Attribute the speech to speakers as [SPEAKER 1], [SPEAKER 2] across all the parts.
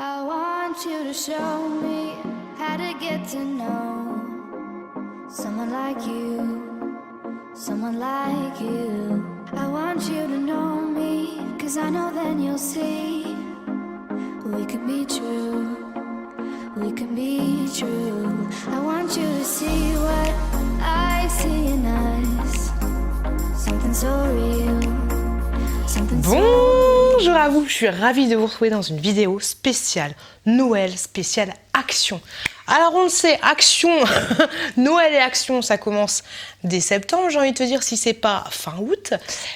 [SPEAKER 1] I want you to show me how to get to know someone like you, someone like you. I want you to know me, 'cause I know then you'll see we could be true, we can be true. I want you to see what I see in us, something so real, something so
[SPEAKER 2] Bonjour à vous, je suis ravie de vous retrouver dans une vidéo spéciale Noël, spéciale action. Alors on le sait, action, Noël et action, ça commence dès septembre, j'ai envie de te dire, si c'est pas fin août.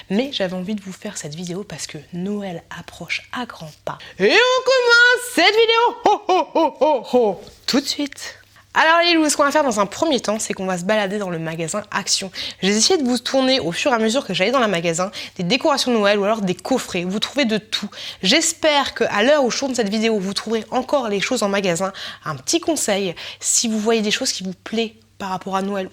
[SPEAKER 2] Mais j'avais envie de vous faire cette vidéo parce que Noël approche à grands pas. Et on commence cette vidéo tout de suite. Alors les loups, ce qu'on va faire dans un premier temps, c'est qu'on va se balader dans le magasin Action. J'ai essayé de vous tourner au fur et à mesure que j'allais dans le magasin des décorations de Noël ou alors des coffrets. Vous trouvez de tout. J'espère qu'à l'heure où je tourne cette vidéo, vous trouverez encore les choses en magasin. Un petit conseil, si vous voyez des choses qui vous plaisent par rapport à Noël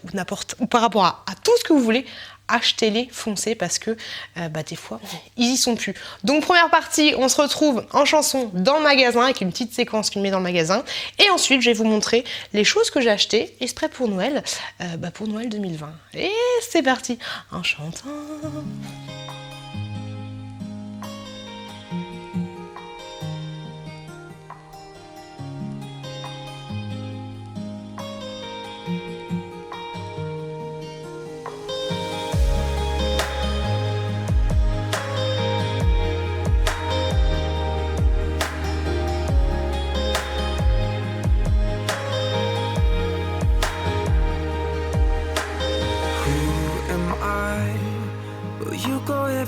[SPEAKER 2] ou par rapport à tout ce que vous voulez, achetez-les, foncez, parce que des fois, ils y sont plus. Donc première partie, on se retrouve en chanson dans le magasin avec une petite séquence qui me met dans le magasin. Et ensuite, je vais vous montrer les choses que j'ai achetées exprès pour Noël, pour Noël 2020. Et c'est parti, en chantant.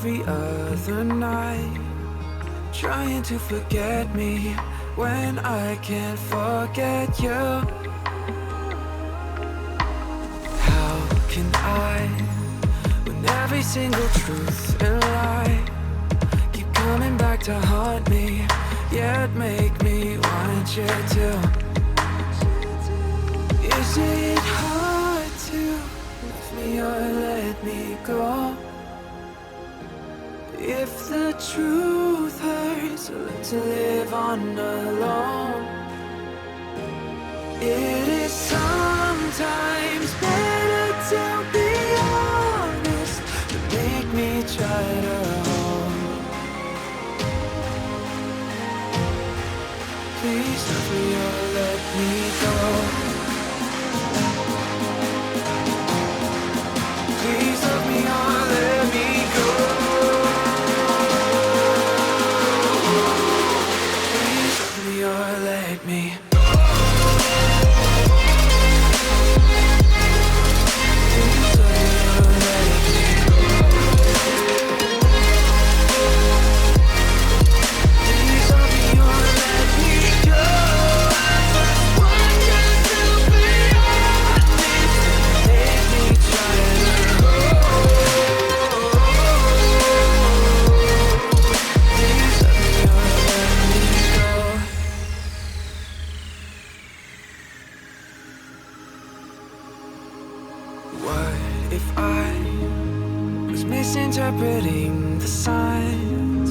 [SPEAKER 3] Every other night, trying to forget me when I can't forget you. How can I, when every single truth and lie keep coming back to haunt me, yet make me want you to? Is it hard to leave me or let me go? If the truth hurts, I learn to live on alone. It is sometimes better to be honest than make me try to hold. Please love me or let me go. Please love me or let me go. Or let me. Misinterpreting the signs,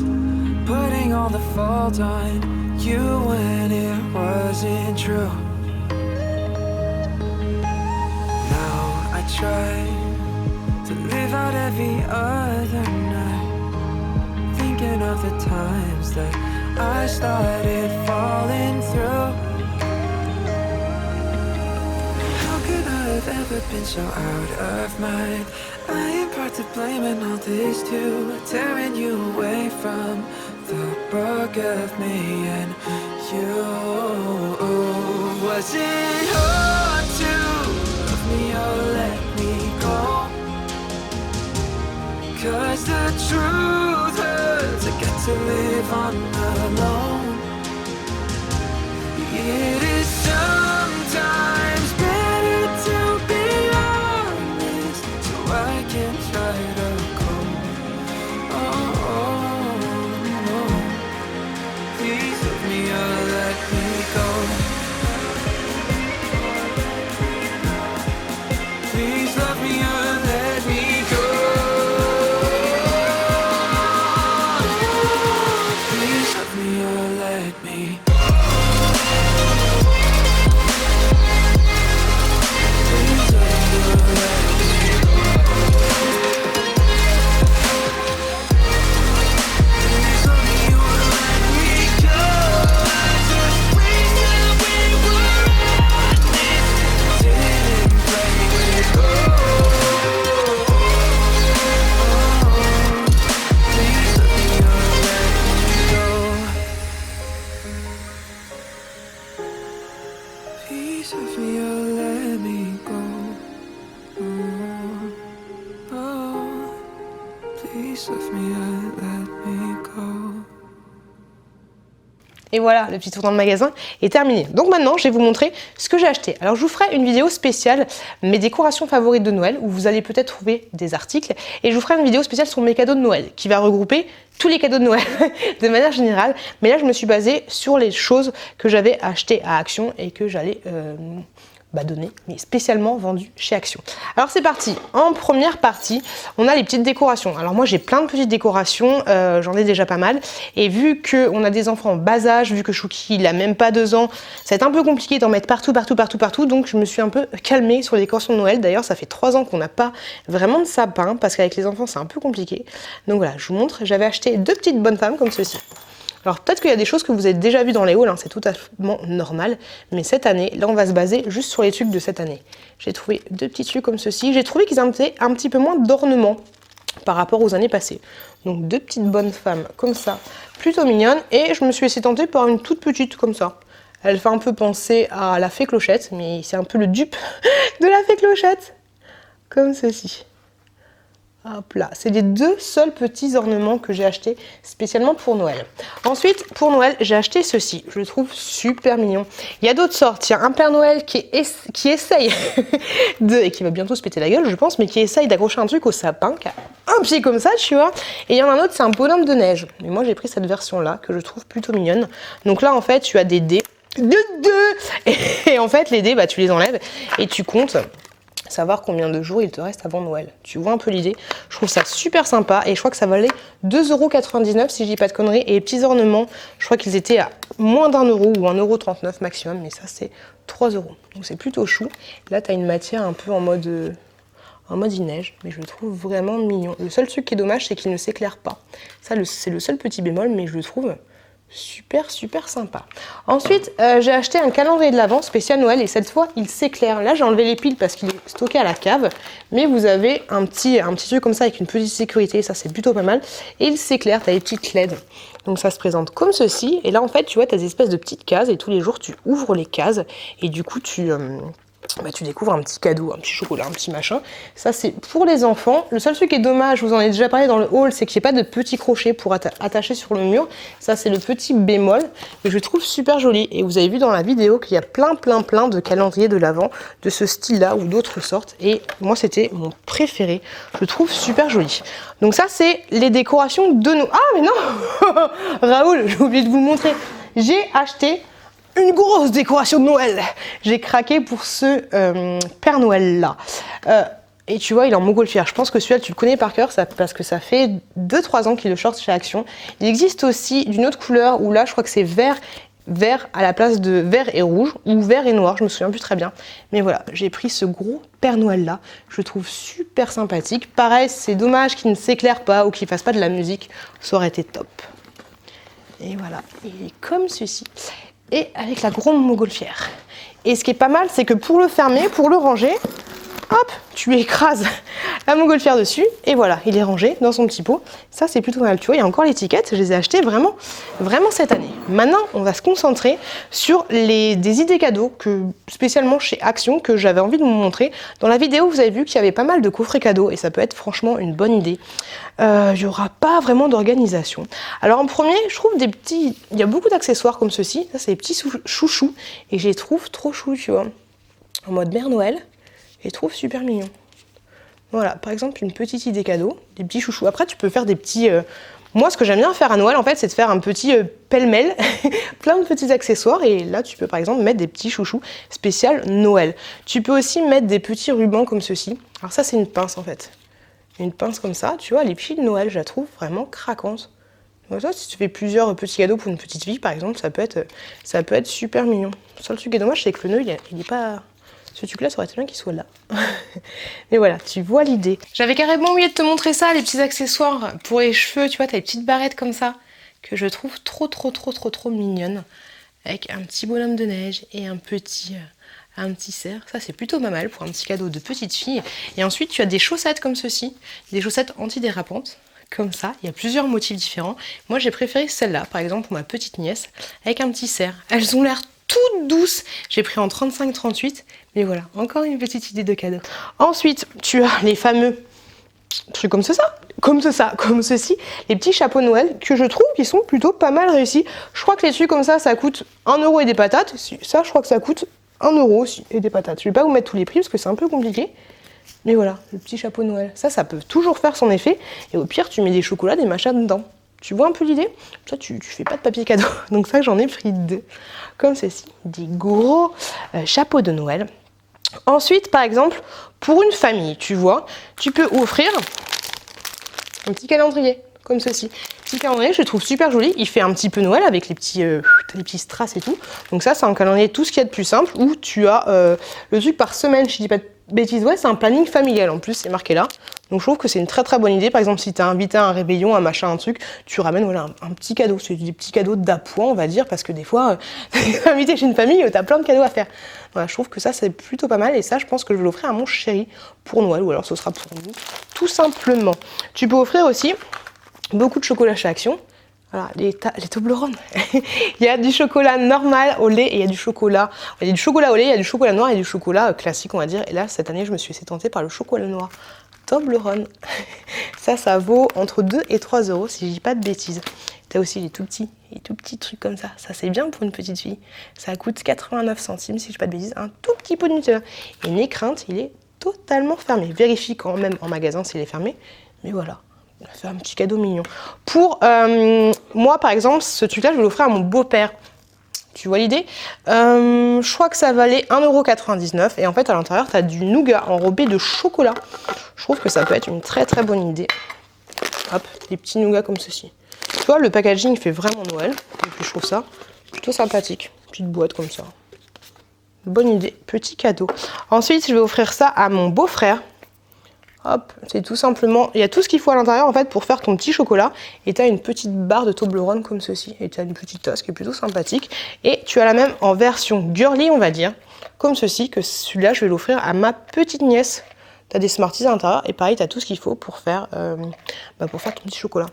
[SPEAKER 3] putting all the fault on you when it wasn't true. Now I try to live out every other night, thinking of the times that I started falling through. How could I have ever been so out of mind? I am part to blame in all this too, tearing you away from the book of me and you. Was it hard to love me or let me go? 'Cause the truth hurts, I get to live on alone. It is sometimes better to be honest, so I can try to go. Oh, please love me or let me go. Please love me or let me go. Please love me or piece of me, you'll let me go. Oh, oh, piece of me, let me go.
[SPEAKER 2] Et voilà, le petit tour dans le magasin est terminé. Donc maintenant, je vais vous montrer ce que j'ai acheté. Alors je vous ferai une vidéo spéciale, mes décorations favorites de Noël, où vous allez peut-être trouver des articles. Et je vous ferai une vidéo spéciale sur mes cadeaux de Noël, qui va regrouper tous les cadeaux de Noël de manière générale. Mais là, je me suis basée sur les choses que j'avais achetées à Action et que j'allais donner, mais spécialement vendues chez Action. Alors c'est parti. En première partie, on a les petites décorations. Alors moi, j'ai plein de petites décorations, j'en ai déjà pas mal. Et vu qu'on a des enfants en bas âge, vu que Chouki, il a même pas 2 ans, ça va être un peu compliqué d'en mettre partout. Donc je me suis un peu calmée sur les décorations de Noël. D'ailleurs, ça fait 3 ans qu'on n'a pas vraiment de sapin, parce qu'avec les enfants, c'est un peu compliqué. Donc voilà, je vous montre. J'avais acheté 2 petites bonnes femmes comme ceci. Alors peut-être qu'il y a des choses que vous avez déjà vues dans les hauls, hein, c'est totalement normal, mais cette année, là on va se baser juste sur les trucs de cette année. J'ai trouvé 2 petits trucs comme ceci, j'ai trouvé qu'ils avaient un petit peu moins d'ornement par rapport aux années passées. Donc 2 petites bonnes femmes comme ça, plutôt mignonnes, et je me suis laissée tenter par une toute petite comme ça. Elle fait un peu penser à la fée Clochette, mais c'est un peu le dupe de la fée Clochette, comme ceci. Hop là, c'est les 2 seuls petits ornements que j'ai achetés spécialement pour Noël. Ensuite, pour Noël, j'ai acheté ceci. Je le trouve super mignon. Il y a d'autres sortes. Il y a un Père Noël qui essaye et qui va bientôt se péter la gueule, je pense, mais qui essaye d'accrocher un truc au sapin, qui a un pied comme ça, tu vois. Et il y en a un autre, c'est un bonhomme de neige. Mais moi, j'ai pris cette version-là, que je trouve plutôt mignonne. Donc là, en fait, tu as des dés. Et en fait, les dés, tu les enlèves et tu comptes. Savoir combien de jours il te reste avant Noël. Tu vois un peu l'idée. Je trouve ça super sympa et je crois que ça valait 2,99 € si je dis pas de conneries. Et les petits ornements, je crois qu'ils étaient à moins d'1 € ou 1,39 € maximum, mais ça c'est 3 €. Donc c'est plutôt chou. Là tu as une matière un peu en mode neige, mais je le trouve vraiment mignon. Le seul truc qui est dommage, c'est qu'il ne s'éclaire pas. Ça c'est le seul petit bémol, mais je le trouve super sympa. Ensuite, j'ai acheté un calendrier de l'Avent spécial Noël et cette fois, il s'éclaire. Là, j'ai enlevé les piles parce qu'il est stocké à la cave, mais vous avez un petit truc comme ça avec une petite sécurité, ça c'est plutôt pas mal. Et il s'éclaire, tu as les petites LED. Donc ça se présente comme ceci. Et là, en fait, tu vois, tu as des espèces de petites cases et tous les jours, tu ouvres les cases et du coup, tu découvres un petit cadeau, un petit chocolat, un petit machin. Ça, c'est pour les enfants. Le seul truc qui est dommage, je vous en ai déjà parlé dans le haul, c'est qu'il n'y ait pas de petits crochets pour attacher sur le mur. Ça, c'est le petit bémol. Mais je le trouve super joli. Et vous avez vu dans la vidéo qu'il y a plein de calendriers de l'Avent de ce style-là ou d'autres sortes. Et moi, c'était mon préféré. Je le trouve super joli. Donc ça, c'est les décorations de nous. Ah, mais non Raoul, j'ai oublié de vous le montrer. J'ai acheté une grosse décoration de Noël. J'ai craqué pour ce Père Noël là. Et tu vois, il est en montgolfière. Je pense que celui-là, tu le connais par cœur parce que ça fait 2-3 ans qu'il le sorte chez Action. Il existe aussi d'une autre couleur où là, je crois que c'est vert à la place de vert et rouge ou vert et noir. Je me souviens plus très bien. Mais voilà, j'ai pris ce gros Père Noël là. Je le trouve super sympathique. Pareil, c'est dommage qu'il ne s'éclaire pas ou qu'il fasse pas de la musique. Ça aurait été top. Et voilà, il est comme ceci. Et avec la grande montgolfière. Et ce qui est pas mal, c'est que pour le fermer, pour le ranger, hop, tu écrases la montgolfière dessus, et voilà, il est rangé dans son petit pot. Ça, c'est plutôt mal. Tu vois, il y a encore l'étiquette, je les ai achetés vraiment cette année. Maintenant, on va se concentrer sur des idées cadeaux, spécialement chez Action, que j'avais envie de vous montrer. Dans la vidéo, vous avez vu qu'il y avait pas mal de coffrets cadeaux, et ça peut être franchement une bonne idée. Il n'y aura pas vraiment d'organisation. Alors en premier, je trouve il y a beaucoup d'accessoires comme ceci. Ça, c'est des petits chouchous, et je les trouve trop chou, tu vois. En mode Mère Noël. Je les trouve super mignons. Voilà, par exemple, une petite idée cadeau, des petits chouchous. Après, tu peux faire des petits... Moi, ce que j'aime bien faire à Noël, en fait, c'est de faire un petit pêle-mêle, plein de petits accessoires. Et là, tu peux, par exemple, mettre des petits chouchous spécial Noël. Tu peux aussi mettre des petits rubans comme ceci. Alors ça, c'est une pince, en fait. Une pince comme ça, tu vois, les piles de Noël, je la trouve vraiment craquante. Donc ça, si tu fais plusieurs petits cadeaux pour une petite fille, par exemple, ça peut être super mignon. Le seul truc qui est dommage, c'est que le nœud, il n'est pas... Ce truc-là, ça aurait été bien qu'il soit là. Mais voilà, tu vois l'idée. J'avais carrément oublié de te montrer ça, les petits accessoires pour les cheveux. Tu vois, t'as les petites barrettes comme ça, que je trouve trop mignonnes. Avec un petit bonhomme de neige et un petit cerf. Ça, c'est plutôt pas mal pour un petit cadeau de petite fille. Et ensuite, tu as des chaussettes comme ceci. Des chaussettes antidérapantes. Comme ça, il y a plusieurs motifs différents. Moi, j'ai préféré celle-là, par exemple, pour ma petite nièce, avec un petit cerf. Elles ont l'air toute douce. J'ai pris en 35-38, mais voilà, encore une petite idée de cadeau. Ensuite, tu as les fameux trucs comme ceci, les petits chapeaux de Noël que je trouve qui sont plutôt pas mal réussis. Je crois que les trucs comme ça coûte 1 € et des patates. Ça, je crois que ça coûte 1 € aussi et des patates. Je vais pas vous mettre tous les prix parce que c'est un peu compliqué. Mais voilà, le petit chapeau de Noël. Ça peut toujours faire son effet. Et au pire, tu mets des chocolats, des machins dedans. Tu vois un peu l'idée? Ça, tu fais pas de papier cadeau. Donc ça, j'en ai pris 2. Comme ceci, des gros chapeaux de Noël. Ensuite, par exemple, pour une famille, tu vois, tu peux offrir un petit calendrier, comme ceci. Petit calendrier, je le trouve super joli. Il fait un petit peu Noël avec les petits strass et tout. Donc ça, c'est un calendrier tout ce qu'il y a de plus simple où tu as le truc par semaine, je dis pas de bêtises, ouais, c'est un planning familial en plus, c'est marqué là. Donc je trouve que c'est une très très bonne idée. Par exemple, si tu as invité à un réveillon, un machin, un truc, tu ramènes voilà, un petit cadeau. C'est des petits cadeaux d'appoint, on va dire, parce que des fois, t'es invité chez une famille, tu as plein de cadeaux à faire. Voilà, je trouve que ça, c'est plutôt pas mal. Et ça, je pense que je vais l'offrir à mon chéri pour Noël, ou alors ce sera pour nous, tout simplement. Tu peux offrir aussi beaucoup de chocolat chez Action. Voilà, les Toblerones. Il y a du chocolat normal au lait et il y a du chocolat. Il y a du chocolat au lait, il y a du chocolat noir et du chocolat classique, on va dire. Et là, cette année, je me suis laissée tenter par le chocolat noir Toblerone. Ça vaut entre 2 et 3 €, si je dis pas de bêtises. Tu as aussi les tout petits trucs comme ça. Ça, c'est bien pour une petite fille. Ça coûte 89 centimes, si je dis pas de bêtises. Un tout petit pot de Nutella. Et n'aie crainte, il est totalement fermé. Vérifie quand même en magasin s'il est fermé. Mais voilà. On va faire un petit cadeau mignon. Pour moi, par exemple, ce truc-là, je vais l'offrir à mon beau-père. Tu vois l'idée? Je crois que ça valait 1,99 € et en fait, à l'intérieur, tu as du nougat enrobé de chocolat. Je trouve que ça peut être une très très bonne idée. Hop, des petits nougats comme ceci. Tu vois, le packaging fait vraiment Noël. Et puis, je trouve ça plutôt sympathique. Petite boîte comme ça. Bonne idée, petit cadeau. Ensuite, je vais offrir ça à mon beau-frère. Hop, c'est tout simplement, il y a tout ce qu'il faut à l'intérieur en fait pour faire ton petit chocolat. Et tu as une petite barre de Toblerone comme ceci. Et tu as une petite tasse qui est plutôt sympathique. Et tu as la même en version girly, on va dire, comme ceci, que celui-là, je vais l'offrir à ma petite nièce. Tu as des Smarties à l'intérieur et pareil, tu as tout ce qu'il faut pour faire ton petit chocolat.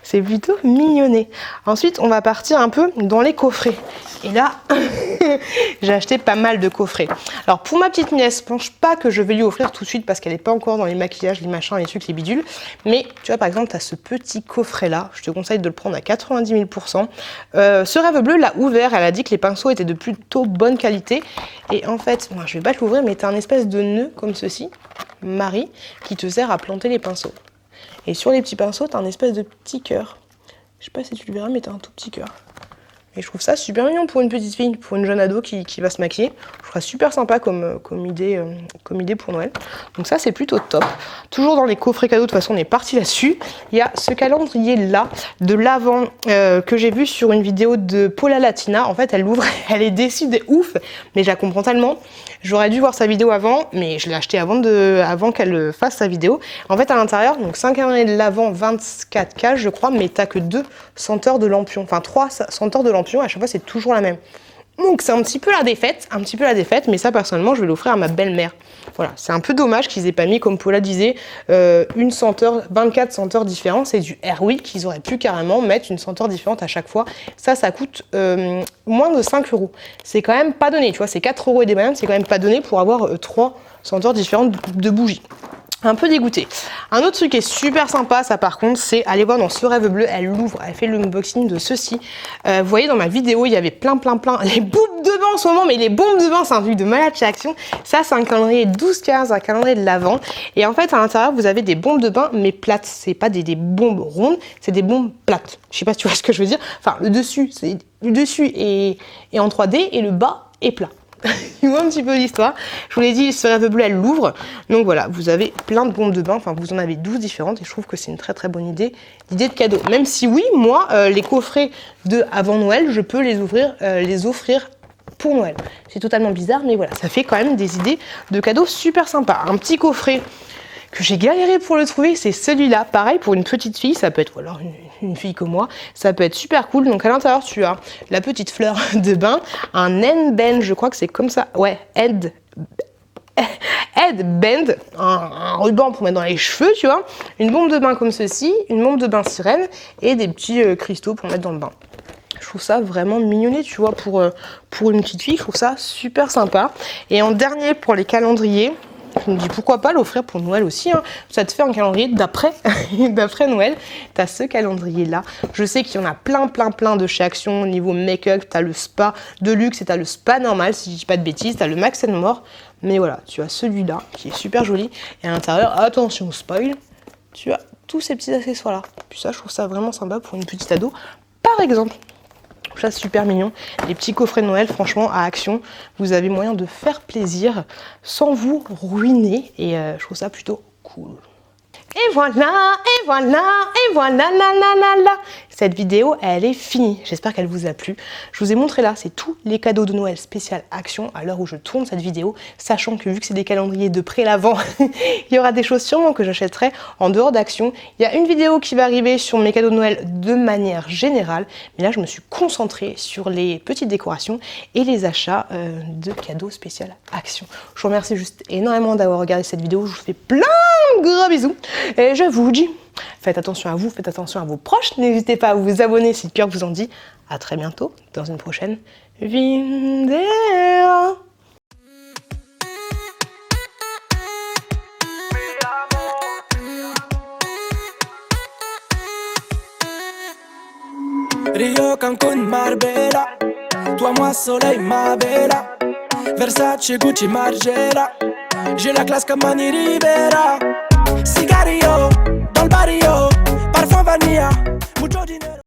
[SPEAKER 2] C'est plutôt mignonné. Ensuite, on va partir un peu dans les coffrets. Et là, j'ai acheté pas mal de coffrets. Alors, pour ma petite nièce, je pense pas que je vais lui offrir tout de suite parce qu'elle n'est pas encore dans les maquillages, les machins, les trucs, les bidules. Mais tu vois, par exemple, tu as ce petit coffret-là. Je te conseille de le prendre à 90 000 %. Ce rêve bleu l'a ouvert. Elle a dit que les pinceaux étaient de plutôt bonne qualité. Et en fait, moi, je vais pas l'ouvrir, mais tu as un espèce de nœud comme ceci, Marie, qui te sert à planter les pinceaux. Et sur les petits pinceaux, tu as un espèce de petit cœur. Je sais pas si tu le verras, mais tu as un tout petit cœur. Et je trouve ça super mignon pour une petite fille, pour une jeune ado qui va se maquiller. Je trouve ça super sympa comme idée pour Noël. Donc ça, c'est plutôt top. Toujours dans les coffrets cadeaux, de toute façon, on est parti là-dessus. Il y a ce calendrier-là de l'Avent que j'ai vu sur une vidéo de Paula Latina. En fait, elle l'ouvre, elle est déçue de ouf, mais je la comprends tellement. J'aurais dû voir sa vidéo avant, mais je l'ai acheté avant qu'elle fasse sa vidéo. En fait, à l'intérieur, donc 5 calendriers de l'Avent, 24 cages, je crois, mais t'as que 2 senteurs de lampion. Enfin, 3 senteurs de lampion, à chaque fois, c'est toujours la même. Donc, c'est un petit peu la défaite, mais ça, personnellement, je vais l'offrir à ma belle-mère. Voilà, c'est un peu dommage qu'ils aient pas mis, comme Paula disait, une senteur, 24 senteurs différentes. C'est du Airwick qu'ils auraient pu carrément mettre une senteur différente à chaque fois. Ça coûte moins de 5 €. C'est quand même pas donné, tu vois, c'est 4 € et des bananes, c'est quand même pas donné pour avoir 3 senteurs différentes de bougies. Un peu dégoûté. Un autre truc qui est super sympa, ça par contre, c'est aller voir dans ce rêve bleu, elle l'ouvre, elle fait l'unboxing de ceci. Vous voyez dans ma vidéo, il y avait plein, les bombes de bain en ce moment, mais les bombes de bain, c'est un truc de malade chez Action. Ça, c'est un calendrier 12 cases, un calendrier de l'Avent. Et en fait, à l'intérieur, vous avez des bombes de bain, mais plates. C'est pas des bombes rondes, c'est des bombes plates. Je sais pas si tu vois ce que je veux dire. Enfin, le dessus est en 3D et le bas est plat. Tu vois un petit peu l'histoire. Je vous l'ai dit, ce rêve bleu, elle l'ouvre. Donc voilà, vous avez plein de bombes de bain. Enfin, vous en avez 12 différentes. Et je trouve que c'est une très très bonne idée de cadeau. Même si oui, moi, les coffrets de avant Noël, je peux les offrir pour Noël. C'est totalement bizarre, mais voilà, ça fait quand même des idées de cadeaux super sympas. Un petit coffret que j'ai galéré pour le trouver, c'est celui-là. Pareil, pour une petite fille, ça peut être, ou alors une fille comme moi, ça peut être super cool. Donc à l'intérieur, tu as la petite fleur de bain, un headband, je crois que c'est comme ça, ouais, headband, un ruban pour mettre dans les cheveux, tu vois, une bombe de bain comme ceci, une bombe de bain sirène et des petits cristaux pour mettre dans le bain. Je trouve ça vraiment mignonné, tu vois, pour une petite fille. Je trouve ça super sympa. Et en dernier, pour les calendriers, je me dis pourquoi pas l'offrir pour Noël aussi, hein. Ça te fait un calendrier d'après Noël. T'as ce calendrier là. Je sais qu'il y en a plein de chez Action au niveau make-up. T'as le spa de luxe et t'as le spa normal, si je dis pas de bêtises. T'as le Max & More. Mais voilà, tu as celui-là qui est super joli. Et à l'intérieur, attention spoil, tu as tous ces petits accessoires là. Puis ça, je trouve ça vraiment sympa pour une petite ado. Par exemple, ça super mignon, les petits coffrets de Noël, franchement à Action, vous avez moyen de faire plaisir sans vous ruiner et je trouve ça plutôt cool. Et voilà, la. Cette vidéo, elle est finie. J'espère qu'elle vous a plu. Je vous ai montré là, c'est tous les cadeaux de Noël spécial Action à l'heure où je tourne cette vidéo, sachant que vu que c'est des calendriers de pré-l'avant, il y aura des choses sûrement que j'achèterai en dehors d'Action. Il y a une vidéo qui va arriver sur mes cadeaux de Noël de manière générale, mais là je me suis concentrée sur les petites décorations et les achats de cadeaux spécial Action. Je vous remercie juste énormément d'avoir regardé cette vidéo. Je vous fais plein de gros bisous et je vous dis, faites attention à vous, faites attention à vos proches. N'hésitez pas à vous abonner si le cœur vous en dit. À très bientôt dans une prochaine vidéo.
[SPEAKER 4] Rio, Cancun, Marbella. Toi, moi, soleil, ma bella. Versace, Gucci, Margiela. J'ai la classe comme Manny Rivera. Sigario